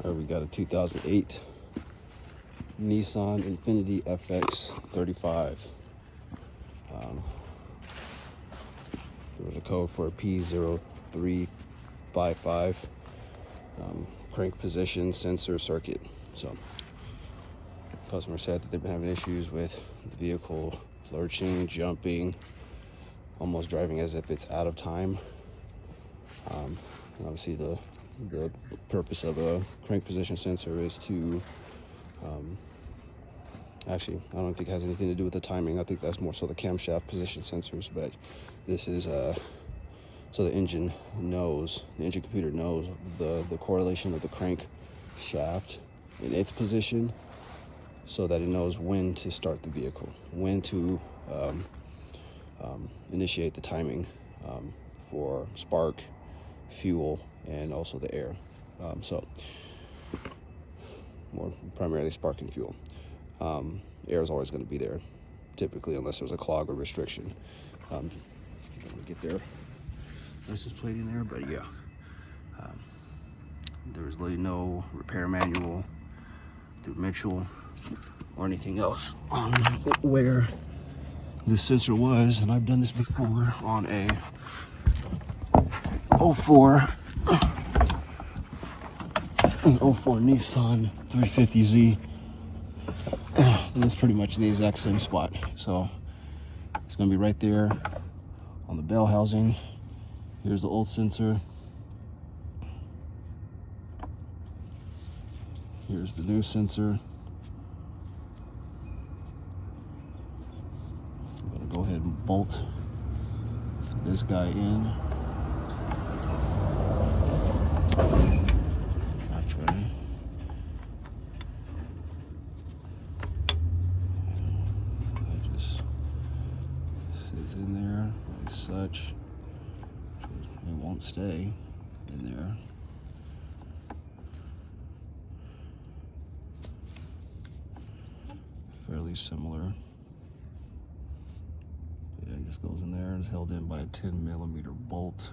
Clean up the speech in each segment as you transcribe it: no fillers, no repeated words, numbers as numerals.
We got a 2008 Nissan Infiniti FX35. There was a code for P0355 crank position sensor circuit. So, customer said that they've been having issues with the vehicle lurching, jumping, almost driving as if it's out of time. Obviously, the purpose of a crank position sensor is to actually, I don't think it has anything to do with the timing. I think that's more so the camshaft position sensors, but this is so the engine computer knows the correlation of the crank shaft in its position, so that it knows when to start the vehicle, when to initiate the timing for spark, fuel, and also the air. So more primarily spark and fuel. Air is always going to be there, typically, unless there's a clog or restriction. I'm going to get their license plate in there, but yeah, there's really no repair manual through Mitchell or anything else on where this sensor was, and I've done this before on a 04 Nissan 350Z, and it's pretty much the exact same spot. So it's going to be right there on the bell housing. Here's the old sensor. Here's the new sensor. I'm going to go ahead and bolt this guy in. Actually, that just sits in there like such. It won't stay in there. Fairly similar. Yeah, it just goes in there and is held in by a 10mm bolt.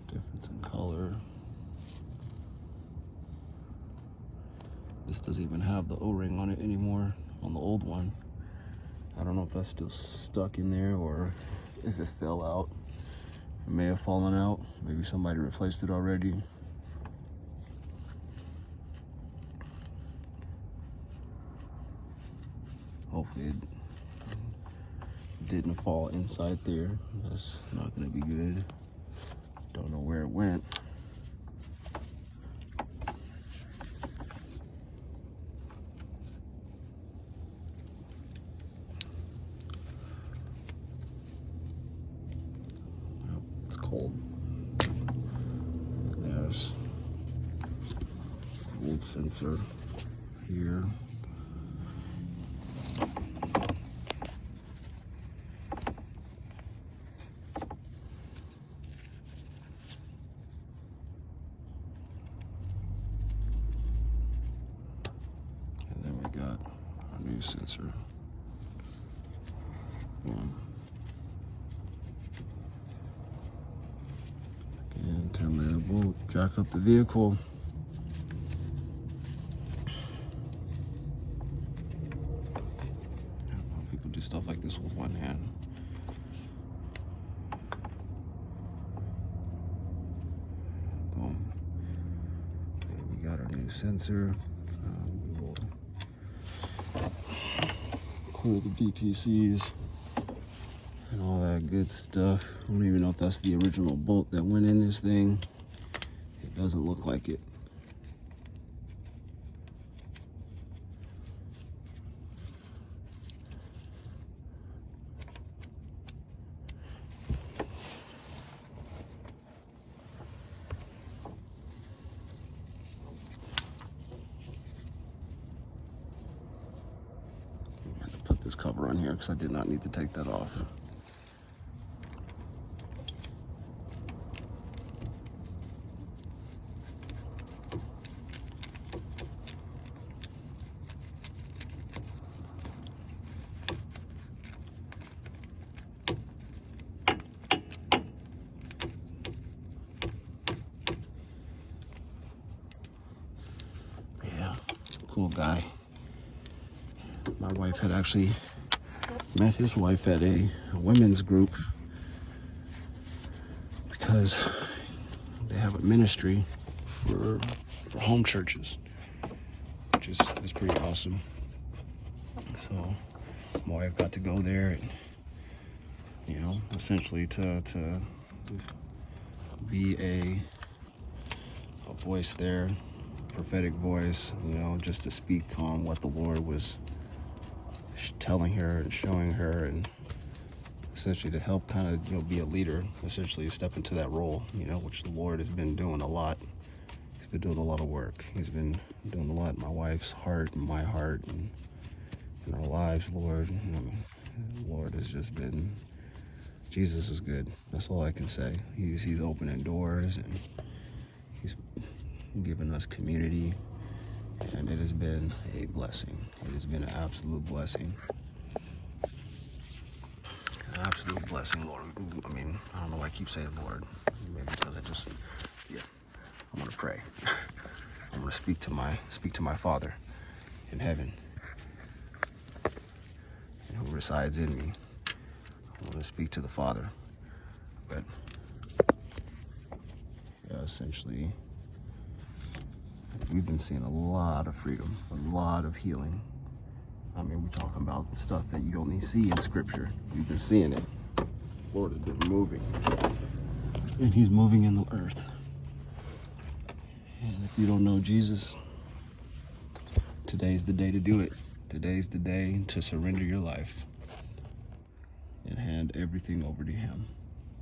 Difference in color. This doesn't even have the O-ring on it anymore on the old one. I don't know if that's still stuck in there or if it fell out. It may have fallen out. Maybe somebody replaced it already. Hopefully it didn't fall inside there. That's not gonna be good. Don't know where it went. It's cold. There's old sensor here. Got our new sensor. Again, 10mm bolt, jack up the vehicle. People do stuff like this with one hand. Boom. Okay, we got our new sensor. We will clear the DPCs and all that good stuff. I don't even know if that's the original bolt that went in this thing. It doesn't look like it. I'm going to put this cover on here because I did not need to take that off. cool guy. My wife had actually met his wife at a women's group because they have a ministry for home churches, which is pretty awesome. So my wife got to go there and, you know, essentially to be a voice there, prophetic voice, you know, just to speak on what the Lord was telling her and showing her, and essentially to help kind of, you know, be a leader, essentially step into that role, you know, which the Lord has been doing a lot. He's been doing a lot of work. He's been doing a lot in my wife's heart and my heart and in our lives, Lord. The Lord has just been, Jesus is good. That's all I can say. He's opening doors and he's given us community, and it has been a blessing. It has been an absolute blessing. An absolute blessing, Lord. I mean, I don't know why I keep saying Lord. Maybe because I'm gonna pray. I'm gonna speak to my Father in heaven, and who resides in me. I'm gonna speak to the Father. But yeah, essentially, we've been seeing a lot of freedom, a lot of healing. I mean, we're talking about stuff that you only see in Scripture. We've been seeing it. Lord has been moving, and He's moving in the earth. And if you don't know Jesus, today's the day to do it. Today's the day to surrender your life and hand everything over to Him.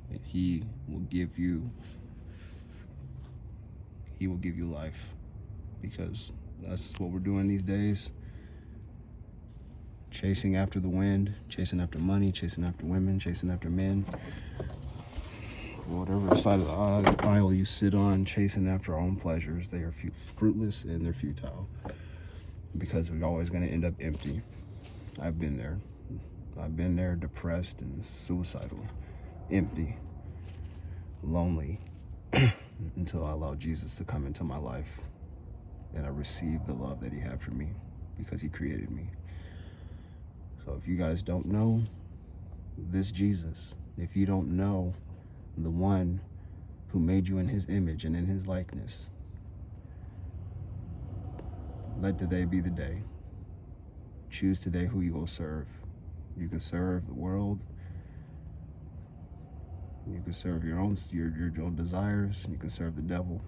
And He will give you life, because that's what we're doing these days. Chasing after the wind, chasing after money, chasing after women, chasing after men. Whatever side of the aisle you sit on, chasing after our own pleasures, they are fruitless and they're futile, because we're always going to end up empty. I've been there. I've been there, depressed and suicidal, empty, lonely, until I allowed Jesus to come into my life and I received the love that He had for me, because He created me. So if you guys don't know this Jesus, if you don't know the one who made you in His image and in His likeness, let today be the day. Choose today who you will serve. You can serve the world. You can serve your own desires. You can serve the devil.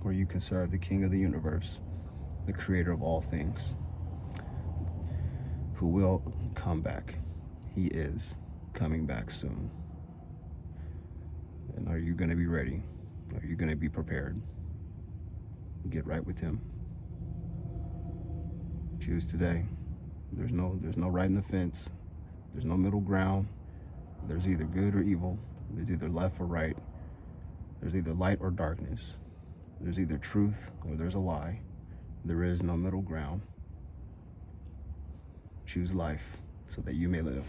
Or you can serve the King of the universe, the creator of all things, who will come back. He is coming back soon. And are you going to be ready? Are you going to be prepared? Get right with Him. Choose today. There's no right in the fence. There's no middle ground. There's either good or evil. There's either left or right. There's either light or darkness. There's either truth or there's a lie. There is no middle ground. Choose life so that you may live.